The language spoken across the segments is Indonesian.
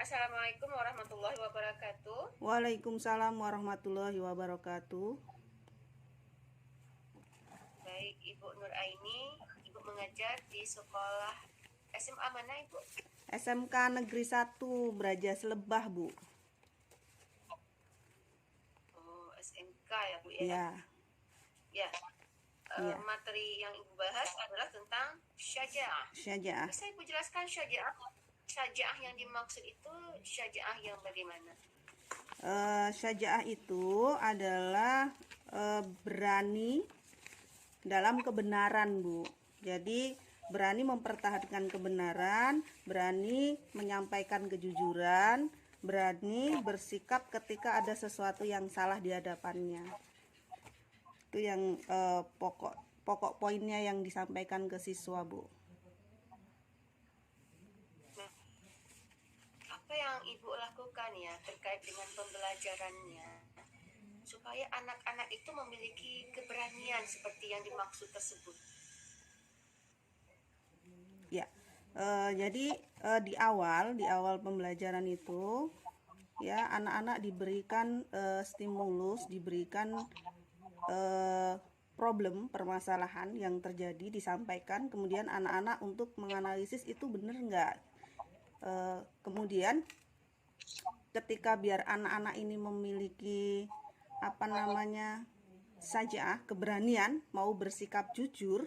Assalamualaikum warahmatullahi wabarakatuh. Waalaikumsalam warahmatullahi wabarakatuh. Baik, Ibu Nur Aini, Ibu mengajar di sekolah SMA mana, Ibu? SMK Negeri 1 Braja Selebah, Bu. Oh, SMK ya, Bu ya. Iya, Ya, iya. materi yang Ibu bahas adalah tentang syaja'ah. Syaja'ah. Bisa Ibu jelaskan syaja'ah? Syaja'ah yang dimaksud itu syaja'ah yang bagaimana? Syaja'ah itu adalah berani dalam kebenaran, Bu. Jadi berani mempertahankan kebenaran, berani menyampaikan kejujuran, berani bersikap ketika ada sesuatu yang salah di hadapannya. Itu yang pokok poinnya yang disampaikan ke siswa, Bu. Nah, apa yang Ibu lakukan ya terkait dengan pembelajarannya supaya anak-anak itu memiliki keberanian seperti yang dimaksud tersebut? Ya, jadi di awal pembelajaran itu, ya anak-anak diberikan stimulus, diberikan problem permasalahan yang terjadi disampaikan, kemudian anak-anak untuk menganalisis itu benar nggak. Kemudian ketika biar anak-anak ini memiliki saja keberanian mau bersikap jujur,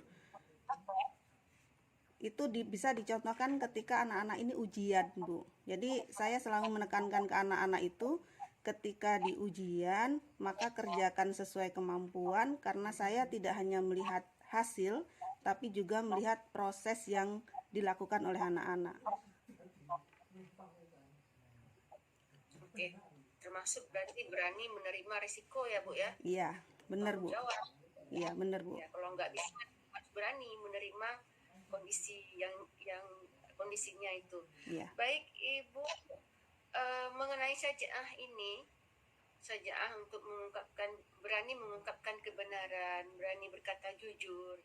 itu bisa dicontohkan ketika anak-anak ini ujian, Bu. Jadi saya selalu menekankan ke anak-anak itu ketika di ujian maka kerjakan sesuai kemampuan, karena saya tidak hanya melihat hasil tapi juga melihat proses yang dilakukan oleh anak-anak. Oke, termasuk berarti berani menerima risiko ya, Bu ya? Iya, benar, Bu. Jawab. Iya, benar, Bu. Ya, kalau nggak bisa harus berani menerima kondisi yang kondisinya itu. Iya. Baik, Ibu, mengenai syaja'ah ini, syaja'ah untuk berani mengungkapkan kebenaran, berani berkata jujur,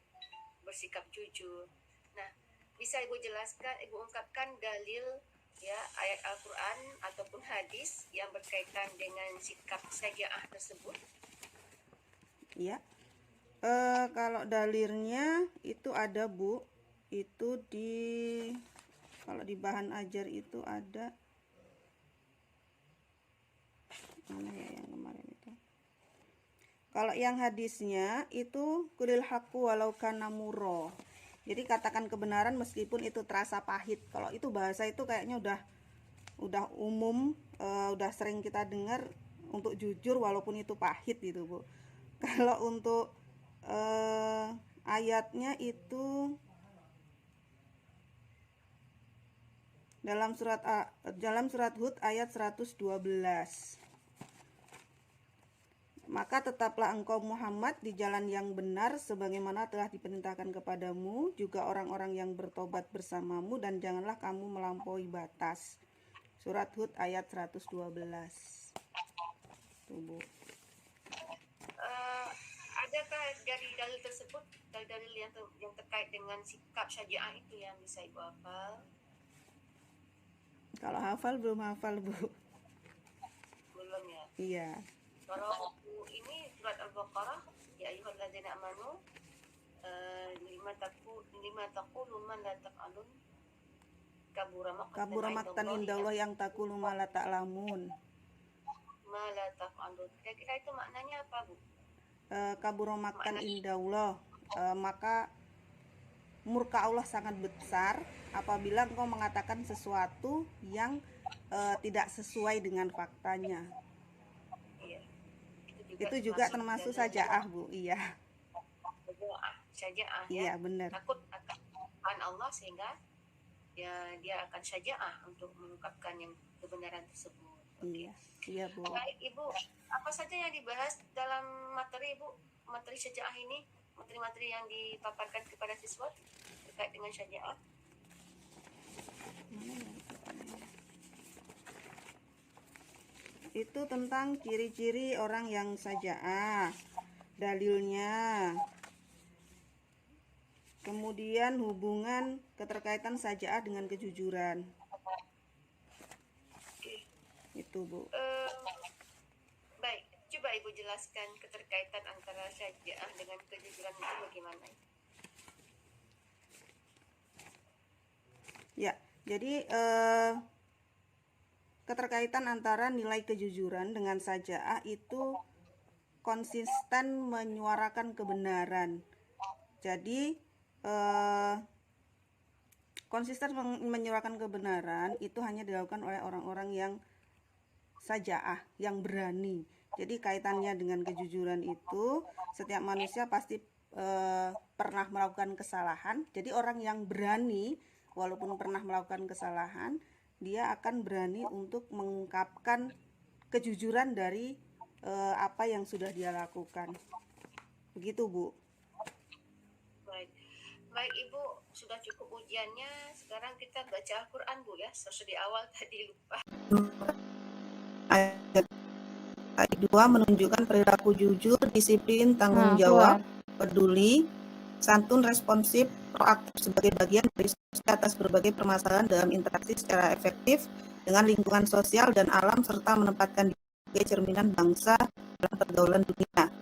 bersikap jujur. Nah, bisa Ibu jelaskan, Ibu ungkapkan dalil ya ayat Al-Quran ataupun hadis yang berkaitan dengan sikap syaja'ah tersebut? Iya. Kalau dalilnya itu ada, Bu. Itu kalau di bahan ajar itu ada, mana ya yang kemarin itu. Kalau yang hadisnya itu kulil haqqu walau kana murra. Jadi katakan kebenaran meskipun itu terasa pahit. Kalau itu bahasa itu kayaknya udah umum, udah sering kita dengar untuk jujur walaupun itu pahit gitu, Bu. Kalau untuk ayatnya itu dalam surat Hud ayat 112. Maka tetaplah engkau Muhammad di jalan yang benar sebagaimana telah diperintahkan kepadamu juga orang-orang yang bertobat bersamamu, dan janganlah kamu melampaui batas. Surat Hud ayat 112. Tuh, Bu. Adakah dari dalil tersebut, dalil yang terkait dengan sikap syaja'ah itu yang bisa Ibu hafal? Kalau hafal belum hafal, Bu. Belum ya. Iya. Kalau ini surat Al-Baqarah, ya ayyuhalladzina amanu lima taqulu man la taf'alun Kabura maktan indallah yang taqulu ma la ta'lamun. Ma la taf'alun. Kira-kira itu maknanya apa, Bu? Kabura maktan indallah, maka murka Allah sangat besar apabila engkau mengatakan sesuatu yang tidak sesuai dengan faktanya. Iya. Itu juga termasuk syaja'ah, Bu. Iya. Syaja'ah ya. Iya, benar. Takut akan Allah sehingga ya dia akan syaja'ah untuk mengungkapkan yang kebenaran tersebut. Iya, iya, Bu. Baik, Ibu, apa saja yang dibahas dalam materi Ibu, materi syaja'ah ini, materi-materi yang dipaparkan kepada siswa terkait dengan syaja'ah? Itu tentang ciri-ciri orang yang syaja'ah, dalilnya, kemudian hubungan keterkaitan syaja'ah dengan kejujuran. Itu Bu. Eh, baik, coba Ibu jelaskan keterkaitan antara syaja'ah dengan kejujuran itu bagaimana? Ya, jadi keterkaitan antara nilai kejujuran dengan saja'ah itu konsisten menyuarakan kebenaran. Jadi konsisten menyuarakan kebenaran itu hanya dilakukan oleh orang-orang yang saja'ah, yang berani. Jadi kaitannya dengan kejujuran itu setiap manusia pasti pernah melakukan kesalahan. Jadi orang yang berani walaupun pernah melakukan kesalahan, dia akan berani untuk mengungkapkan kejujuran dari apa yang sudah dia lakukan. Begitu Bu. Baik. Baik Ibu, sudah cukup ujiannya. Sekarang kita baca Al-Quran Bu ya. Sesuai di awal tadi lupa. Ayat 2 menunjukkan perilaku jujur, disiplin, tanggung jawab, peduli, santun, responsif, proaktif sebagai bagian dari solusi atas berbagai permasalahan dalam interaksi secara efektif dengan lingkungan sosial dan alam serta menempatkan diri sebagai cerminan bangsa dalam pergaulan dunia.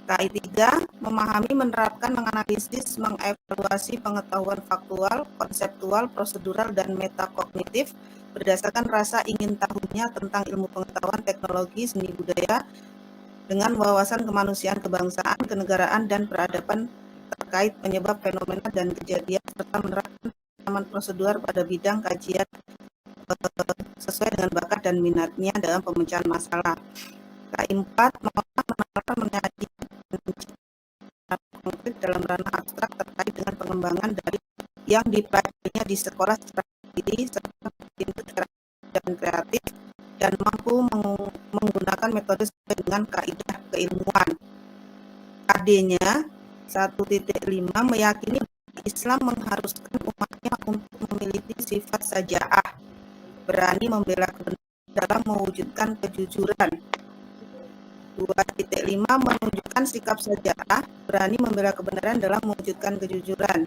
KI 3 memahami, menerapkan, menganalisis, mengevaluasi pengetahuan faktual, konseptual, prosedural, dan metakognitif berdasarkan rasa ingin tahunya tentang ilmu pengetahuan, teknologi, seni budaya dengan wawasan kemanusiaan, kebangsaan, kenegaraan, dan peradaban terkait penyebab fenomena dan kejadian serta menerapkan pengalaman prosedur pada bidang kajian sesuai dengan bakat dan minatnya dalam pemecahan masalah. KI 4 mengolah, menerapkan, menyajikan konkret dalam ranah abstrak terkait dengan pengembangan dari yang dipelajarinya di sekolah secara mandiri serta secara dan kreatif dan mampu menggunakan metode sesuai dengan kaidah keilmuan. KD-nya 1.5 meyakini Islam mengharuskan umatnya untuk memiliki sifat saja'ah, berani membela kebenaran dalam mewujudkan kejujuran. 2.5 menunjukkan sikap saja'ah, berani membela kebenaran dalam mewujudkan kejujuran.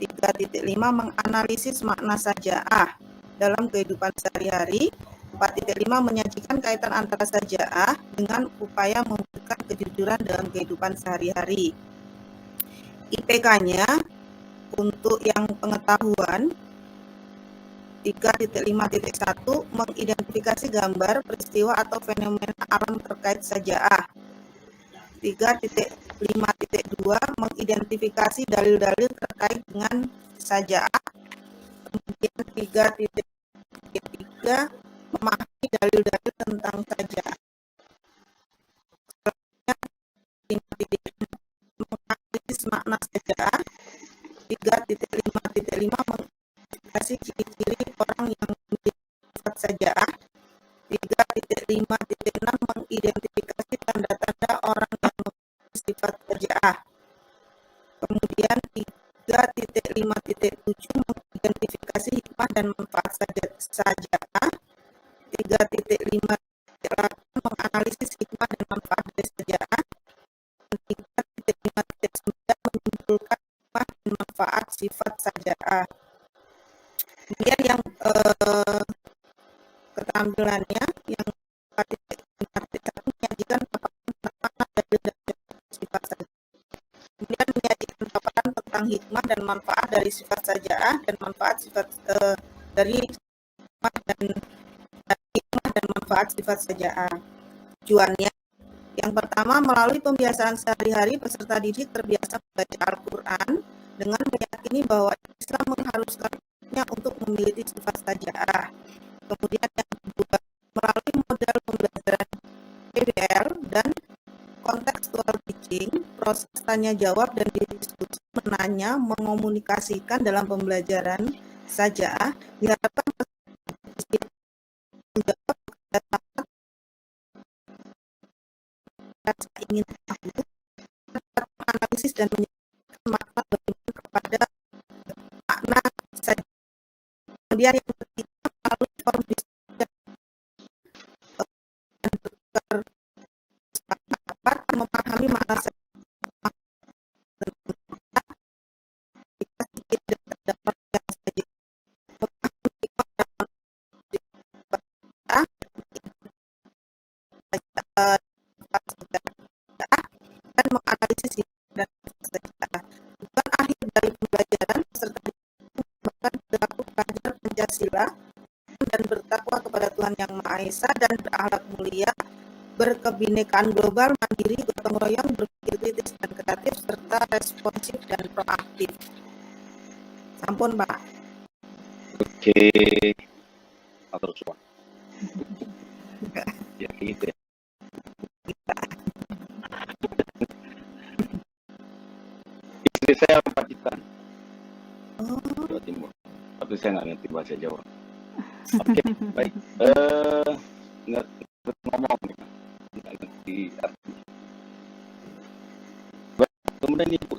3.5 menganalisis makna saja'ah dalam kehidupan sehari-hari. 4.5 menyajikan kaitan antara saja'ah dengan upaya mewujudkan kejujuran dalam kehidupan sehari-hari. IPK-nya untuk yang pengetahuan 3.5.1 mengidentifikasi gambar, peristiwa atau fenomena alam terkait saja'ah. 3.5.2 mengidentifikasi dalil-dalil terkait dengan saja'ah. Kemudian 3.3 memahami dalil-dalil tentang saja'ah. Selanjutnya 5.5 menganalisis makna saja'ah. 3.5.5 mengidentifikasi ciri-ciri orang yang memiliki sifat saja'ah. 3.5.6 mengidentifikasi tanda-tanda orang yang memiliki sifat saja'ah. Kemudian 3.5.7 mengidentifikasi hikmah dan manfaat saja'ah. 3.5.8 menganalisis hikmah dan manfaat dari saja'ah. 3.5.9 menyimpulkan hikmah dan manfaat sifat saja'ah. Kemudian yang keterampilannya yang 4.5.1 menyajikan paparan dari sifat saja'ah. Kemudian menyajikan paparan tentang hikmah dan manfaat dari sifat saja'ah dan manfaat sifat dari hikmah dan manfaat sifat saja'ah. Tujuannya yang pertama, melalui pembiasaan sehari-hari peserta didik terbiasa membaca Al-Quran dengan meyakini bahwa Islam mengharuskannya untuk memiliki sifat saja'ah. Kemudian yang kedua, melalui model pembelajaran PBL dan contextual teaching, proses tanya jawab dan diskusi, menanya, mengomunikasikan dalam pembelajaran saja'ah diharapkan menjawab rasa ingin tahu, analisis dan menjelaskan makna beriman kepada makna saja. Kemudian yang ketiga, melalui forum diskusi dan berpendapat memahami makna saja. Tuhan Yang Maha Esa dan berakhlak mulia, berkebinekaan global, mandiri, gotong royong, berpikir kritis dan kreatif, serta responsif dan proaktif. Sampun, Pak. Oke, atur suara. Ya gitu ya. Istri saya Pacitan, Jawa Timur. Tapi saya nggak ngerti bahasa Jawa. Oke, baik. Nggak ngomong, nggak ngerti artinya. Baik, kemudian Ibu